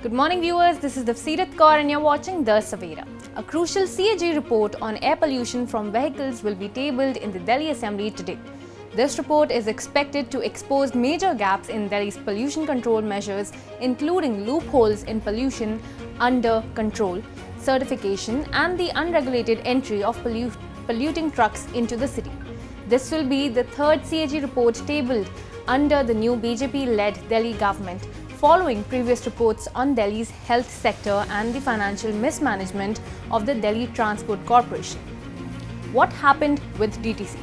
Good morning viewers, this is Devsirat Kaur and you're watching The Savera. A crucial CAG report on air pollution from vehicles will be tabled in the Delhi Assembly today. This report is expected to expose major gaps in Delhi's pollution control measures, including loopholes in pollution under control, certification and the unregulated entry of polluting trucks into the city. This will be the third CAG report tabled under the new BJP-led Delhi government, following previous reports on Delhi's health sector and the financial mismanagement of the Delhi Transport Corporation. What happened with DTC?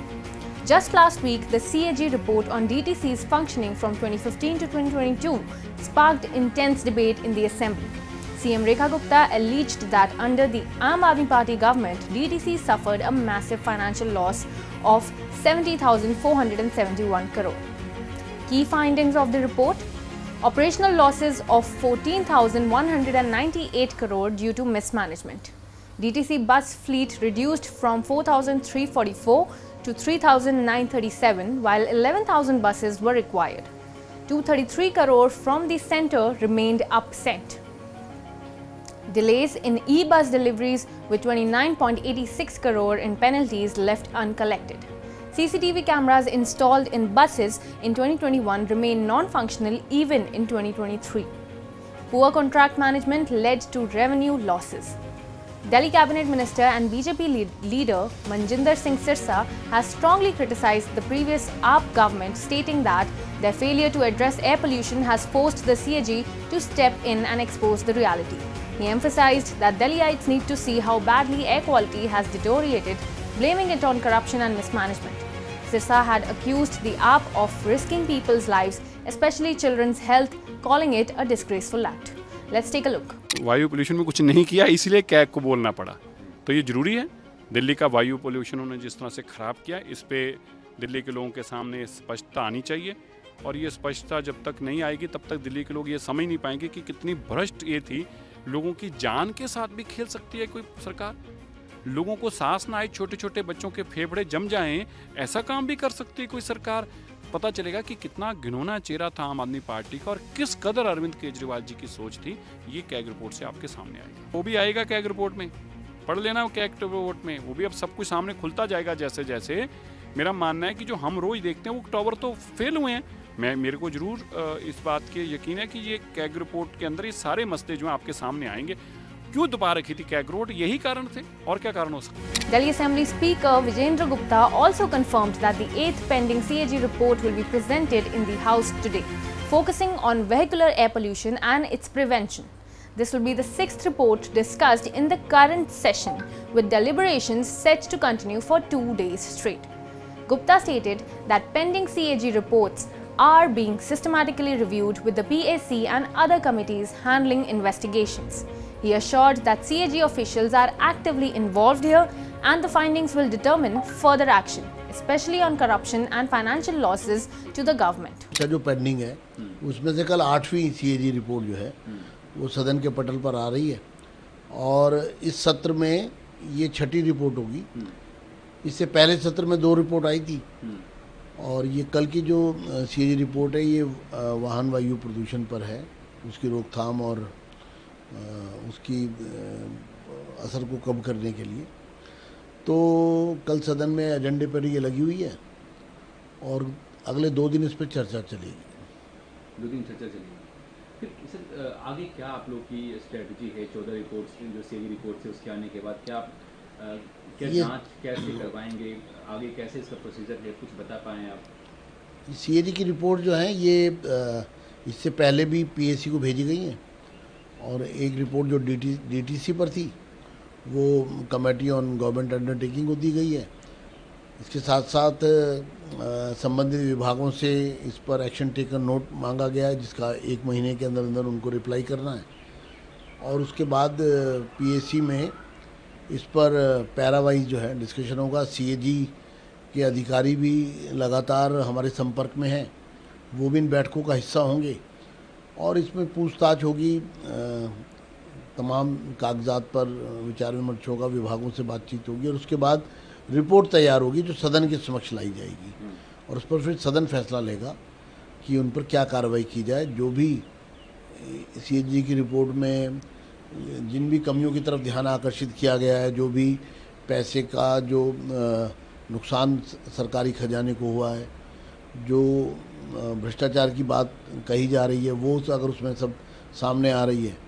Just last week, the CAG report on DTC's functioning from 2015 to 2022 sparked intense debate in the Assembly. CM Rekha Gupta alleged that under the Aam Aadmi Party government, DTC suffered a massive financial loss of 70,471 crore. Key findings of the report: operational losses of 14,198 crore due to mismanagement. DTC bus fleet reduced from 4,344 to 3,937, while 11,000 buses were required. 233 crore from the centre remained absent. Delays in e-bus deliveries with 29.86 crore in penalties left uncollected. CCTV cameras installed in buses in 2021 remain non-functional even in 2023. Poor contract management led to revenue losses. Delhi Cabinet Minister and BJP leader Manjinder Singh Sirsa has strongly criticized the previous AAP government, stating that their failure to address air pollution has forced the CAG to step in and expose the reality. He emphasized that Delhiites need to see how badly air quality has deteriorated, blaming it on corruption and mismanagement. Sirsa had accused the AAP of risking people's lives, especially children's health, calling it a disgraceful act. Let's take a look. वायु pollution में कुछ नहीं किया, इसलिए CAG को बोलना पड़ा। तो ये जरूरी है। दिल्ली का वायु पोल्यूशन उन्होंने जिस तरह से खराब किया, इस पे दिल्ली के लोगों के सामने स्पष्टता आनी चाहिए। और ये स्पष्टता जब तक नहीं आएगी, तब तक दिल्ली के लोग ये समझ नहीं पाएंगे कि कितनी भ्रष्ट ये थी। लोगों की जान के साथ भी खेल सकती है कोई सरकार। लोगों को सांस ना आए, छोटे छोटे बच्चों के फेफड़े जम जाएं, ऐसा काम भी कर सकती है कोई सरकार। पता चलेगा कि कितना घिनौना चेहरा था आम आदमी पार्टी का और किस कदर अरविंद केजरीवाल जी की सोच थी। ये कैग रिपोर्ट से आपके सामने आएगा। वो भी आएगा कैग रिपोर्ट में, पढ़ लेना वो कैग रिपोर्ट में, वो भी अब सब कुछ सामने खुलता जाएगा जैसे जैसे। मेरा मानना है कि जो हम रोज देखते हैं वो अक्टूबर तो फेल हुए हैं। मेरे को जरूर इस बात के यकीन है कि ये कैग रिपोर्ट के अंदर ये सारे मसले जो हैं आपके सामने आएंगे। क्यों दबा रखी थी कैग रोड, यही कारण थे और क्या कारण हो सकता है। Delhi Assembly Speaker Vijendra Gupta also confirmed that the 8th pending CAG report will be presented in the House today, focusing on vehicular air pollution and its prevention. This will be the 6th report discussed in the current session, with deliberations set to continue for 2 days straight. Gupta stated that pending CAG reports are being systematically reviewed with the PAC and other committees handling investigations. He assured that CAG officials are actively involved here and the findings will determine further action, especially on corruption and financial losses to the government. जो pending है उसमें से कल 8वीं CAG report जो है वो सदन के पटल पर आ रही है और इस सत्र में ये 6ठी रिपोर्ट होगी। इससे पहले सत्र में 2 रिपोर्ट आई थी और ये कल की जो CAG रिपोर्ट है ये वाहन वायु प्रदूषण पर है, उसकी रोकथाम और उसकी असर को कम करने के लिए। तो कल सदन में एजेंडे पर ये लगी हुई है और अगले 2 दिन इस पर चर्चा चलेगी। 2 दिन चर्चा चलेगी। फिर सर आगे क्या आप लोग की स्ट्रेटजी है? 14 रिपोर्ट्स जो CAG रिपोर्ट से उसके आने के बाद क्या आप जांच कैसे करवाएंगे, आगे कैसे इसका प्रोसीजर है, कुछ बता पाएँ आप? CAG की रिपोर्ट जो है ये इससे पहले भी PAC को भेजी गई है और एक रिपोर्ट जो DTC पर थी वो कमेटी ऑन गवर्नमेंट अंडरटेकिंग को दी गई है। इसके साथ साथ संबंधित विभागों से इस पर एक्शन टेकन नोट मांगा गया है, जिसका 1 महीने के अंदर अंदर उनको रिप्लाई करना है और उसके बाद PAC में इस पर पैरावाइज जो है डिस्कशन होगा। CAG के अधिकारी भी लगातार हमारे संपर्क में हैं, वो भी इन बैठकों का हिस्सा होंगे और इसमें पूछताछ होगी, तमाम कागजात पर विचार विमर्श होगा, विभागों से बातचीत होगी और उसके बाद रिपोर्ट तैयार होगी जो सदन के समक्ष लाई जाएगी और उस पर फिर सदन फैसला लेगा कि उन पर क्या कार्रवाई की जाए। जो भी सीएजी की रिपोर्ट में जिन भी कमियों की तरफ ध्यान आकर्षित किया गया है, जो भी पैसे का जो नुकसान सरकारी खजाने को हुआ है, जो भ्रष्टाचार की बात कही जा रही है, वो अगर उसमें सब सामने आ रही है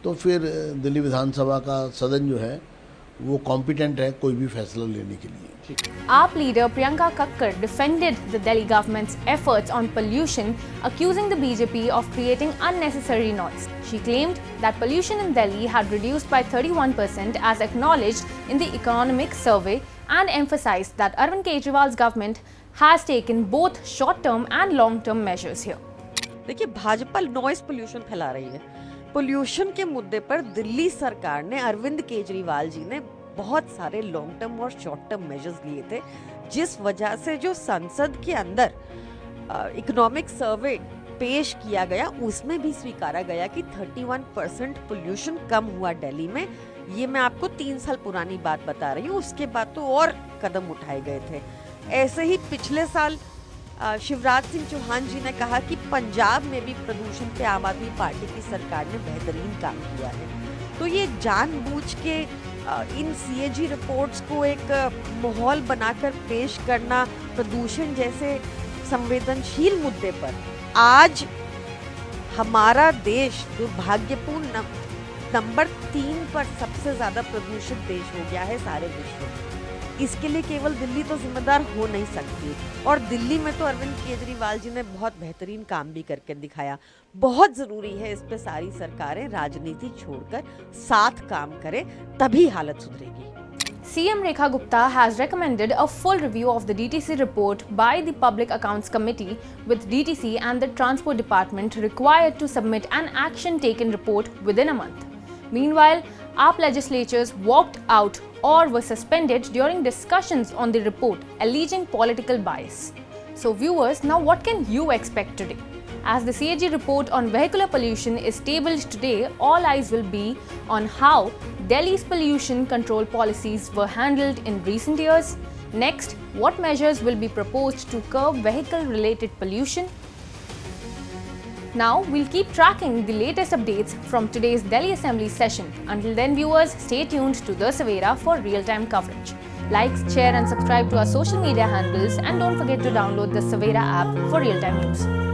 तो फिर दिल्ली विधानसभा का सदन जो है वो कॉम्पिटेंट है कोई भी फैसला लेने के लिए। AAP leader Priyanka Kakkar defended the Delhi government's efforts on pollution, accusing the BJP of creating unnecessary noise. She claimed that pollution in Delhi had reduced by 31% as acknowledged in the economic survey and emphasized that Arvind Kejriwal's government has taken both short-term and long-term measures here. देखिए, Bhajpa noise pollution फैला रही है। Pollution के मुद्दे पर दिल्ली सरकार ने, अरविंद केजरीवाल जी ने बहुत सारे लॉन्ग टर्म और शॉर्ट टर्म मेजर्स लिए थे, जिस वजह से जो संसद के अंदर इकोनॉमिक सर्वे पेश किया गया उसमें भी स्वीकारा गया कि 31% पोल्यूशन कम हुआ दिल्ली में। ये मैं आपको 3 साल पुरानी बात बता रही हूँ, उसके बाद तो और कदम उठाए गए थे। ऐसे ही पिछले साल शिवराज सिंह चौहान जी ने कहा कि पंजाब में भी प्रदूषण पे आम आदमी पार्टी की सरकार ने बेहतरीन काम किया है। तो ये जानबूझ के इन सीएजी रिपोर्ट्स को एक माहौल बनाकर पेश करना, प्रदूषण जैसे संवेदनशील मुद्दे पर, आज हमारा देश दुर्भाग्यपूर्ण नंबर 3 पर सबसे ज्यादा प्रदूषित देश हो गया है सारे विश्व में। इसके लिए केवल दिल्ली तो जिम्मेदार हो नहीं सकती, और दिल्ली में तो अरविंद केजरीवाल जी ने बहुत बेहतरीन काम भी करके दिखाया। बहुत जरूरी है इस पे सारी सरकारें राजनीति छोड़कर साथ काम करें, तभी हालत सुधरेगी। CM Rekha Gupta has recommended a full review of the DTC report by the Public Accounts Committee, with DTC and the Transport Department required to submit an action taken report within a month. Meanwhile, AAP legislatures walked out or were suspended during discussions on the report, alleging political bias. So viewers, now what can you expect today? As the CAG report on vehicular pollution is tabled today, all eyes will be on how Delhi's pollution control policies were handled in recent years. Next, what measures will be proposed to curb vehicle-related pollution? Now, we'll keep tracking the latest updates from today's Delhi Assembly session. Until then, viewers, stay tuned to The Savera for real-time coverage. Like, share and subscribe to our social media handles, and don't forget to download the Savera app for real-time news.